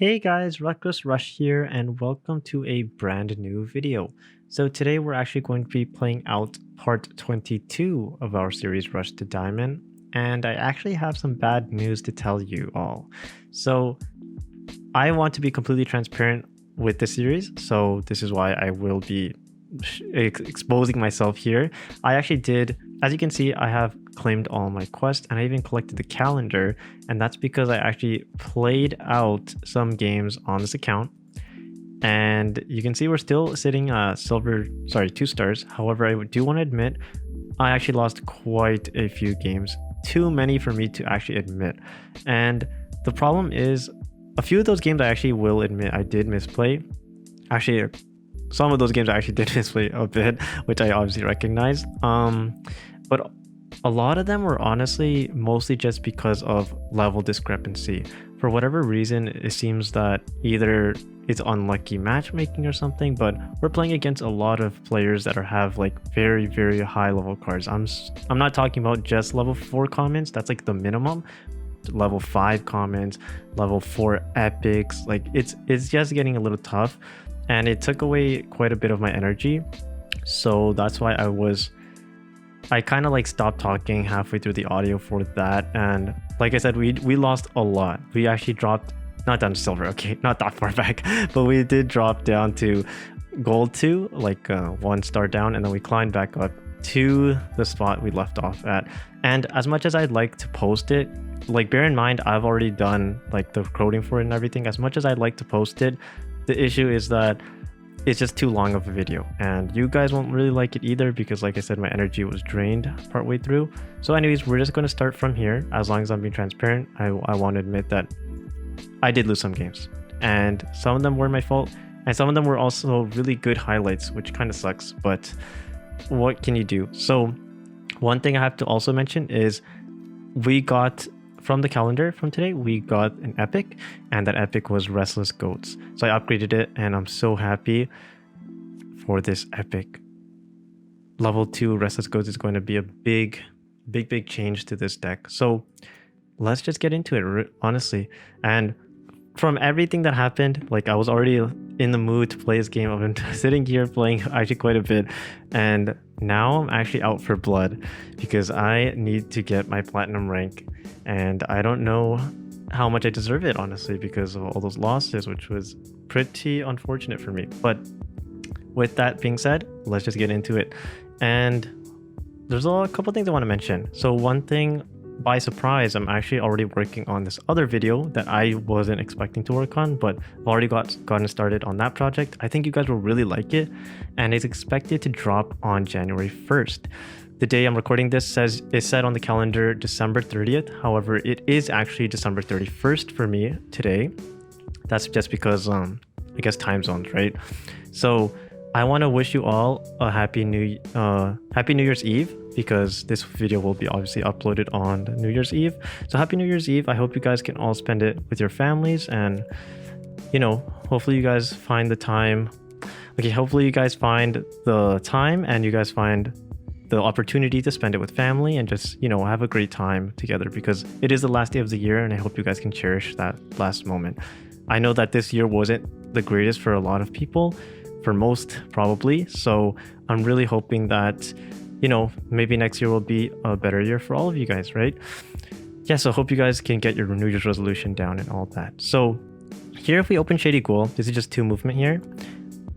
Hey guys, Reckless Rush here, and welcome to a brand new video. So today we're actually going to be playing out part 22 of our series Rush to Diamond, and I actually have some bad news to tell you all. So I want to be completely transparent with the series, so this is why I will be exposing myself here. I actually did, as you can see, I have claimed all my quests and I even collected the calendar, and that's because I actually played out some games on this account. And you can see we're still sitting 2 stars. However, I do want to admit I actually lost quite a few games, too many for me to actually admit. And the problem is a few of those games I actually will admit I did misplay. Actually, some of those games I actually did misplay a bit, which I obviously recognize. But a lot of them were honestly mostly just because of level discrepancy. For whatever reason, it seems that either it's unlucky matchmaking or something, but we're playing against a lot of players that have like very, very high level cards. I'm not talking about just level 4 commons, that's like the minimum. Level 5 commons, level 4 epics, like it's just getting a little tough, and it took away quite a bit of my energy. So that's why I kind of like stopped talking halfway through the audio for that. And like I said, we lost a lot. We actually dropped, not down to silver, okay, not that far back, but we did drop down to gold 2, like 1 star down, and then we climbed back up to the spot we left off at. And as much as I'd like to post it, like bear in mind I've already done like the coding for it and everything. As much as I'd like to post it, the issue is that it's just too long of a video, and you guys won't really like it either because like I said, my energy was drained partway through. So anyways, we're just going to start from here. As long as I'm being transparent, I want to admit that I did lose some games, and some of them were my fault, and some of them were also really good highlights, which kind of sucks, but what can you do? So one thing I have to also mention is we got from the calendar from today, we got an epic, and that epic was Restless Goats. So I upgraded it, and I'm so happy for this epic. Level 2 Restless Goats is going to be a big change to this deck. So let's just get into it, honestly. And from everything that happened, like I was already in the mood to play this game. I've been sitting here playing actually quite a bit, and now I'm actually out for blood because I need to get my platinum rank, and I don't know how much I deserve it, honestly, because of all those losses, which was pretty unfortunate for me. But with that being said, let's just get into it. And there's a couple things I want to mention. So one thing, by surprise, I'm actually already working on this other video that I wasn't expecting to work on, but I've already gotten started on that project. I think you guys will really like it, and it's expected to drop on January 1st. The day I'm recording this is set on the calendar December 30th. However, it is actually December 31st for me today. That's just because I guess time zones, right? So I want to wish you all a happy New Year's Eve, because this video will be obviously uploaded on New Year's Eve. So happy New Year's Eve. I hope you guys can all spend it with your families, and you know, hopefully you guys find the time. Okay, hopefully you guys find the time and you guys find the opportunity to spend it with family and just, you know, have a great time together, because it is the last day of the year, and I hope you guys can cherish that last moment. I know that this year wasn't the greatest for a lot of people, for most probably, so I'm really hoping that, you know, maybe next year will be a better year for all of you guys, right? Yeah, so hope you guys can get your New Year's resolution down and all that. So here, if we open Shady Ghoul, this is just 2 movement here.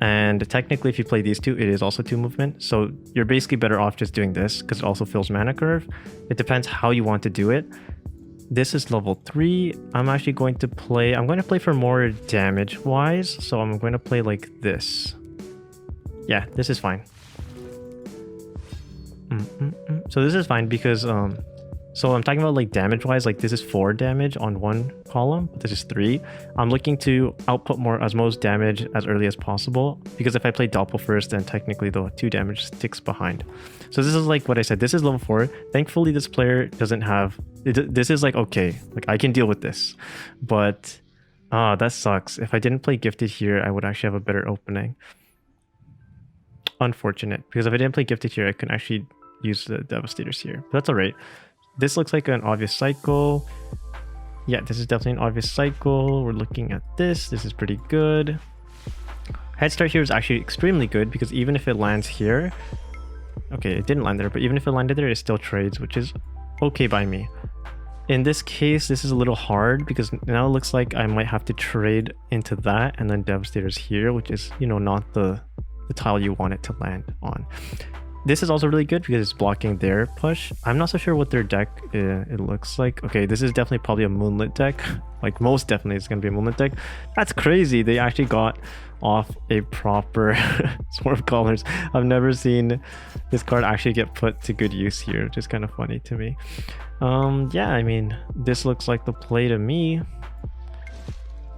And technically, if you play these 2, it is also 2 movement. So you're basically better off just doing this because it also fills mana curve. It depends how you want to do it. This is level 3. I'm going to play for more damage wise. So I'm going to play like this. Yeah, this is fine. So this is fine because so I'm talking about like damage wise, like this is 4 damage on 1 column, but this is 3. I'm looking to output more most damage as early as possible, because if I play Doppel first, then technically the 2 damage sticks behind. So this is like what I said, this is level 4. Thankfully this player doesn't have this is like okay, like I can deal with this, but that sucks. If I didn't play Gifted here, I would actually have a better opening. Unfortunate, because if I didn't play Gifted here, I could actually use the Devastators here, but that's all right. This looks like an obvious cycle. Yeah, this is definitely an obvious cycle. We're looking at this. This is pretty good. Head start here is actually extremely good because even if it lands here, okay, it didn't land there, but even if it landed there, it still trades, which is okay by me. In this case, this is a little hard because now it looks like I might have to trade into that and then Devastator's here, which is, you know, not the tile you want it to land on. This is also really good because it's blocking their push. I'm not so sure what their deck it looks like. Okay, this is definitely probably a Moonlit deck. Like most definitely it's going to be a Moonlit deck. That's crazy. They actually got off a proper Swarm of Colors. I've never seen this card actually get put to good use here, which is kind of funny to me. Yeah, I mean, this looks like the play to me.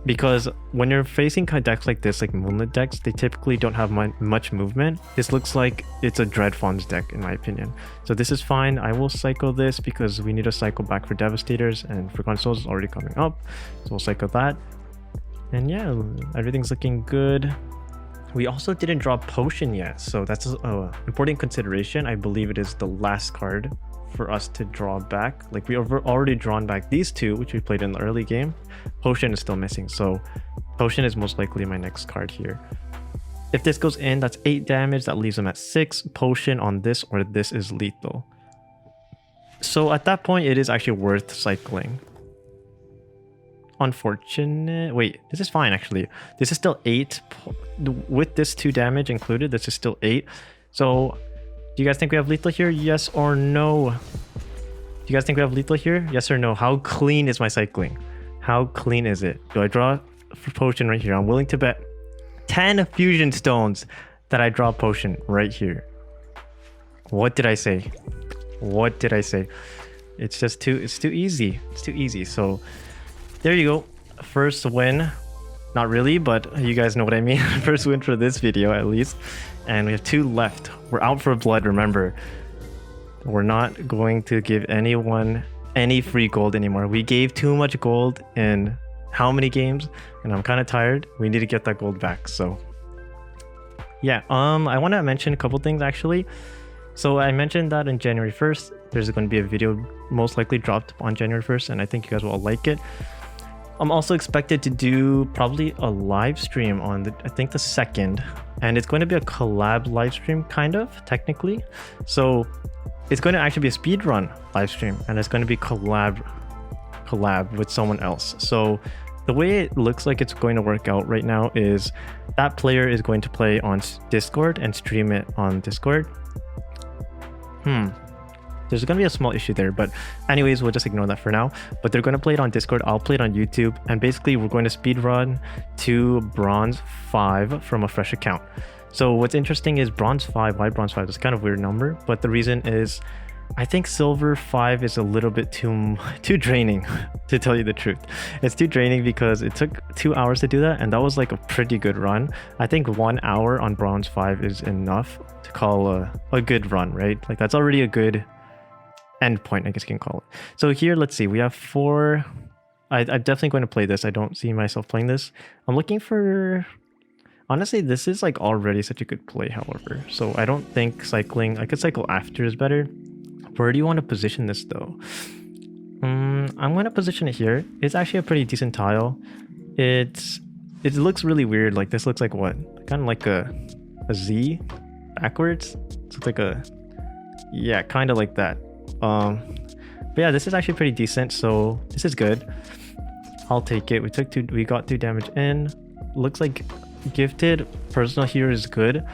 Because when you're facing kind of decks like this, like Moonlit decks, they typically don't have much movement. This looks like it's a Dreadfawns deck in my opinion. So this is fine. I will cycle this because we need to cycle back for Devastators, and Forgotten Souls is already coming up. So we'll cycle that. And yeah, everything's looking good. We also didn't draw Potion yet, so that's an important consideration. I believe it is the last card for us to draw back. Like we have already drawn back these two, which we played in the early game. Potion is still missing, so Potion is most likely my next card here. If this goes in, that's 8 damage. That leaves him at 6. Potion on this or this is lethal. So at that point, it is actually worth cycling. Unfortunate. Wait, this is fine actually. This is still 8. With this 2 damage included, this is still 8. So do you guys think we have lethal here? Yes or no? Do you guys think we have lethal here? Yes or no? How clean is my cycling? How clean is it? Do I draw for Potion right here? I'm willing to bet 10 fusion stones that I draw Potion right here. What did I say? What did I say? It's just too easy. It's too easy. So there you go. First win. Not really, but you guys know what I mean. First win for this video at least. And we have 2 left. We're out for blood, remember. We're not going to give anyone any free gold anymore. We gave too much gold in how many games? And I'm kind of tired. We need to get that gold back. So yeah, I want to mention a couple things actually. So I mentioned that on January 1st, there's going to be a video most likely dropped on January 1st, and I think you guys will all like it. I'm also expected to do probably a live stream on I think the 2nd, and it's going to be a collab live stream kind of technically. So it's going to actually be a speedrun live stream, and it's going to be collab with someone else. So the way it looks like it's going to work out right now is that player is going to play on Discord and stream it on Discord. There's going to be a small issue there, but anyways, we'll just ignore that for now. But they're going to play it on Discord. I'll play it on YouTube. And basically, we're going to speedrun to Bronze 5 from a fresh account. So what's interesting is Bronze 5. Why Bronze 5? It's kind of a weird number. But the reason is I think Silver 5 is a little bit too draining, to tell you the truth. It's too draining because it took 2 hours to do that. And that was like a pretty good run. I think 1 hour on Bronze 5 is enough to call a good run, right? Like that's already a good end point, I guess you can call it. So here, let's see, we have 4. I'm definitely going to play this. I don't see myself playing this. I'm looking for, honestly, this is like already such a good play, however. So I don't think cycling, I could cycle after is better. Where do you want to position this though? I'm going to position it here. It's actually a pretty decent tile. It looks really weird. Like this looks like what? Kind of like a Z backwards. So it's like a, yeah, kind of like that. But yeah, this is actually pretty decent, so this is good. I'll take it. We got 2 damage in. Looks like gifted personal here is good.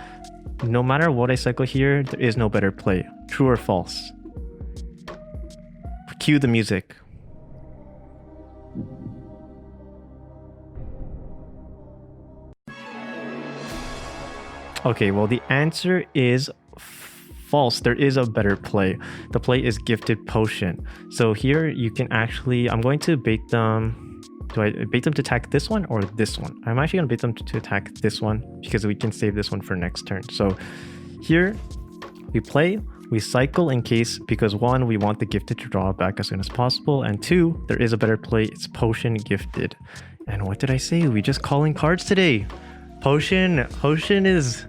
No matter what I cycle here, there is no better play. True or false? Cue the music. Okay, well the answer is false. There is a better play. The play is Gifted Potion. So here you can actually, I'm going to bait them. Do I bait them to attack this one or this one? I'm actually going to bait them to attack this one because we can save this one for next turn. So here we play, we cycle in case, because 1, we want the Gifted to draw back as soon as possible, and 2, there is a better play. It's Potion Gifted. And what did I say? We just calling cards today. Potion is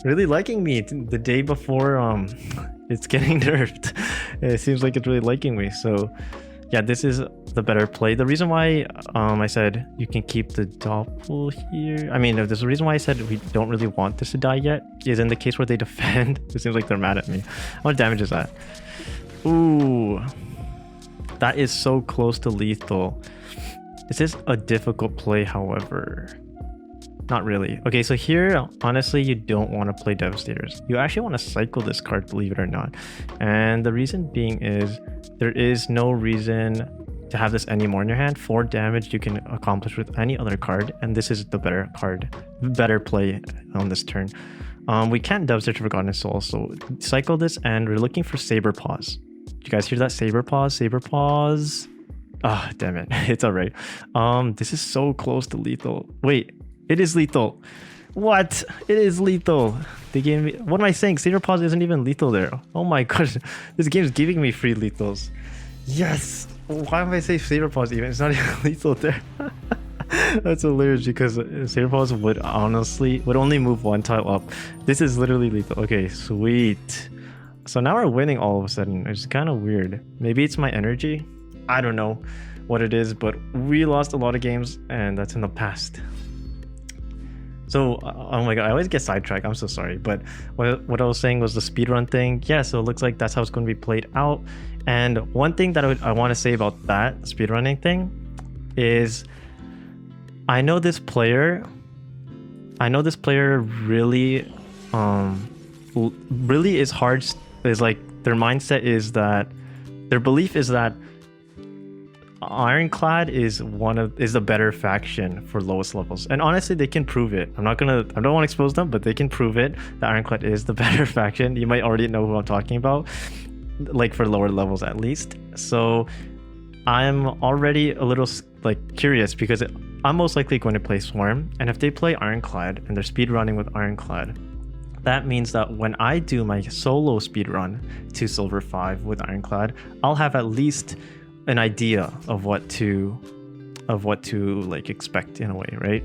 really liking me the day before it's getting nerfed. It seems like it's really liking me. So yeah, this is the better play. The reason why I said you can keep the doppel here, I mean, there's a reason why I said we don't really want this to die yet, is in the case where they defend. It seems like they're mad at me. How much damage is that? Ooh, that is so close to lethal. This is a difficult play, however. Not really. Okay, so here, honestly, you don't want to play Devastators. You actually want to cycle this card, believe it or not. And the reason being is there is no reason to have this anymore in your hand. 4 damage you can accomplish with any other card, and this is the better card, better play on this turn. We can't Devastator Forgotten Soul, so cycle this, and we're looking for Saber Paws. Did you guys hear that? Saber Paws, Saber Paws. Ah, oh, damn it. It's all right. This is so close to lethal. Wait. It is lethal. What? It is lethal. They gave me... What am I saying? Saber Paws isn't even lethal there. Oh my gosh. This game's giving me free lethals. Yes. Why am I saying Saber Paws even? It's not even lethal there. That's hilarious because Saber Paws would only move 1 tile up. This is literally lethal. Okay, sweet. So now we're winning all of a sudden. It's kind of weird. Maybe it's my energy. I don't know what it is, but we lost a lot of games and that's in the past. So, oh my god, I always get sidetracked. I'm so sorry. But what I was saying was the speedrun thing. Yeah, so it looks like that's how it's going to be played out. And one thing that I want to say about that speedrunning thing is I know this player really really is hard, is like their mindset is that their belief is that Ironclad is the better faction for lowest levels, and honestly they can prove it. I don't want to expose them, but they can prove it that Ironclad is the better faction. You might already know who I'm talking about, like for lower levels at least. So I'm already a little like curious because I'm most likely going to play Swarm, and if they play Ironclad and they're speedrunning with Ironclad, that means that when I do my solo speedrun to Silver 5 with Ironclad, I'll have at least an idea of what to like expect in a way, right?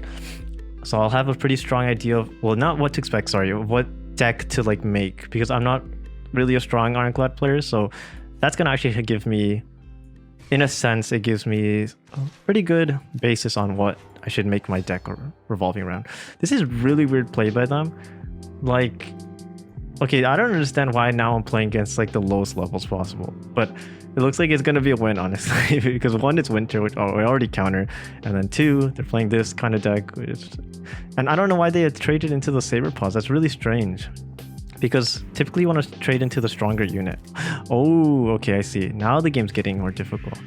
So I'll have a pretty strong idea of, well, not what to expect, sorry, what deck to like make, because I'm not really a strong Ironclad player. So that's gonna actually give me, in a sense, it gives me a pretty good basis on what I should make my deck revolving around. This is really weird play by them. Like, okay, I don't understand why now I'm playing against like the lowest levels possible, but it looks like it's gonna be a win, honestly, because 1, it's winter, which we already counter, and then 2, they're playing this kind of deck, and I don't know why they had traded into the Saber Paws. That's really strange, because typically you want to trade into the stronger unit. Oh, okay, I see. Now the game's getting more difficult.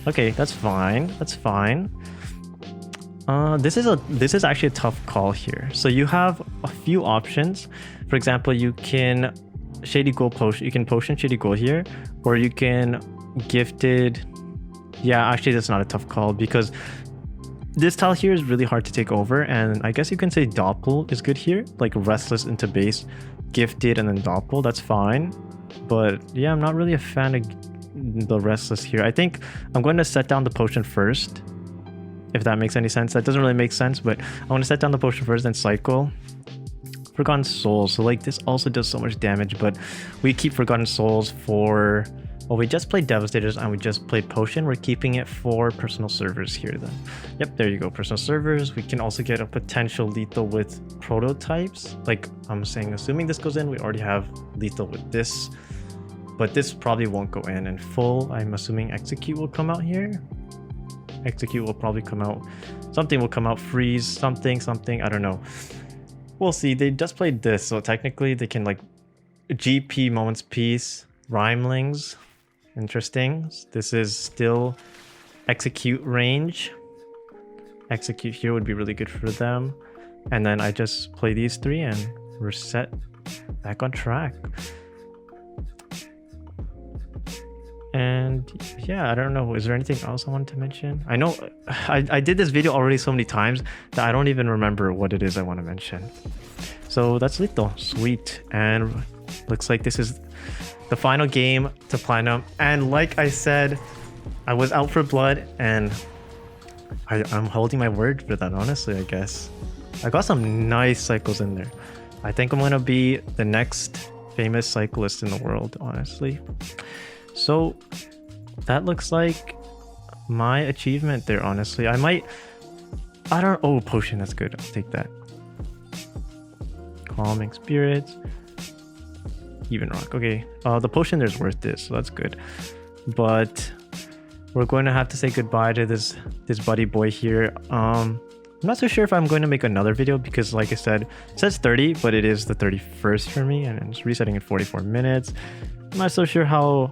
Okay, that's fine. That's fine. This is actually a tough call here. So you have a few options. For example, you can Shady Gold potion. You can potion Shady Gold here, or you can gifted. Yeah, actually, that's not a tough call because this tile here is really hard to take over, and I guess you can say Doppel is good here, like Restless into base, gifted, and then Doppel. That's fine, but yeah, I'm not really a fan of the Restless here. I think I'm going to set down the potion first, if that makes any sense. That doesn't really make sense, but I want to set down the potion first, then cycle Forgotten Souls. So like this also does so much damage, but we keep Forgotten Souls for, well, we just played Devastators and we just played Potion. We're keeping it for personal servers here then. Yep, there you go, personal servers. We can also get a potential lethal with prototypes. Like I'm saying, assuming this goes in, we already have lethal with this, but this probably won't go in full. I'm assuming Execute will come out here. Execute will probably come out. Something will come out, freeze, something, I don't know. We'll see. They just played this, so technically they can like GP Moments Peace, Rhymelings. Interesting. This is still Execute range. Execute here would be really good for them. And then I just play these 3 and we're set back on track. And yeah, I don't know, is there anything else I wanted to mention? I know I did this video already so many times that I don't even remember what it is I want to mention. So that's lethal. Sweet. And looks like this is the final game to Platinum. And like I said, I was out for blood, and I'm holding my word for that, honestly, I guess. I got some nice cycles in there. I think I'm gonna be the next famous cyclist in the world, honestly. So that looks like my achievement there, honestly. I don't, oh, potion, that's good. I'll take that. Calming spirits. Even rock. Okay. The potion there's worth this, so that's good. But we're going to have to say goodbye to this buddy boy here. I'm not so sure if I'm going to make another video because, like I said, it says 30, but it is the 31st for me, and it's resetting in 44 minutes. I'm not so sure how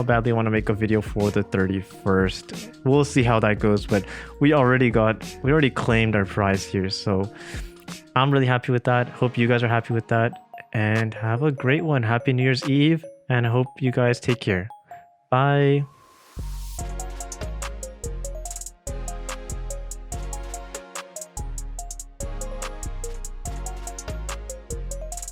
badly I want to make a video for the 31st. We'll see how that goes, but we already claimed our prize here, so I'm really happy with that. Hope you guys are happy with that, and have a great one. Happy New Year's Eve, and I hope you guys take care. Bye.